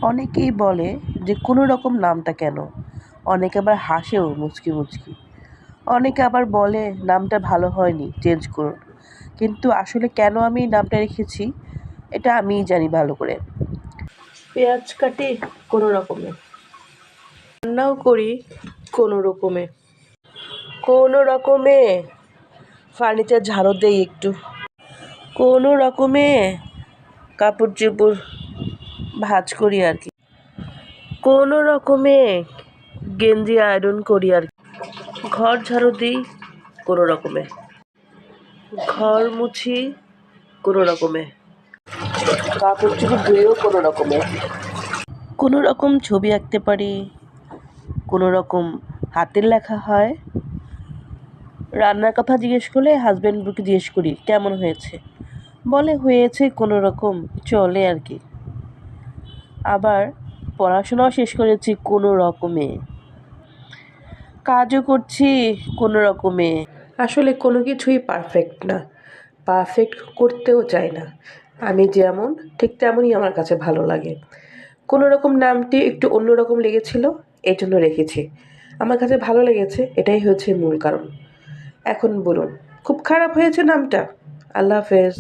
অনেকেই বলে যে কোনো রকম নামটা কেন, অনেকে আবার হাসেও মুচকি মুচকি। অনেকে আবার বলে নামটা ভালো হয়নি, চেঞ্জ করুন। কিন্তু আসলে কেন আমি এই নামটা রেখেছি এটা আমিই জানি ভালো করে। পেঁয়াজ কাটি কোনো রকমে, রান্নাও করি কোনো রকমে ফার্নিচার ঝাড়ু দেই একটু, কোনো রকমে কাপড় চোপড় ভাঁজ করি আর কি, কোনো রকমে গেঞ্জি আয়রন করি আর কি, ঘর ঝাড়ু দিই কোনো রকমে, ঘর মুছি কোনো রকমে, কাপড় চোপড় ধুয়েও কোনো রকমে, কোনো রকম ছবি আঁকতে পারি, কোনো রকম হাতের লেখা হয়। রান্নার কথা জিজ্ঞেস করলে হাজব্যান্ডকে জিজ্ঞেস করি কেমন হয়েছে, বলে হয়েছে কোনো রকম, চলে আর কি। আবার পড়াশোনাও শেষ করেছি কোনো রকমে, কাজও করছি কোনো রকমে। আসলে কোনো কিছুই পারফেক্ট না, পারফেক্ট করতেও চাই না। আমি যেমন ঠিক তেমনই আমার কাছে ভালো লাগে। কোনো রকম নামটি একটু অন্যরকম লেগেছিল, এই জন্য রেখেছি। আমার কাছে ভালো লেগেছে, এটাই হচ্ছে মূল কারণ। এখন বলুন, খুব খারাপ হয়েছে নামটা? আল্লাহ হাফেজ।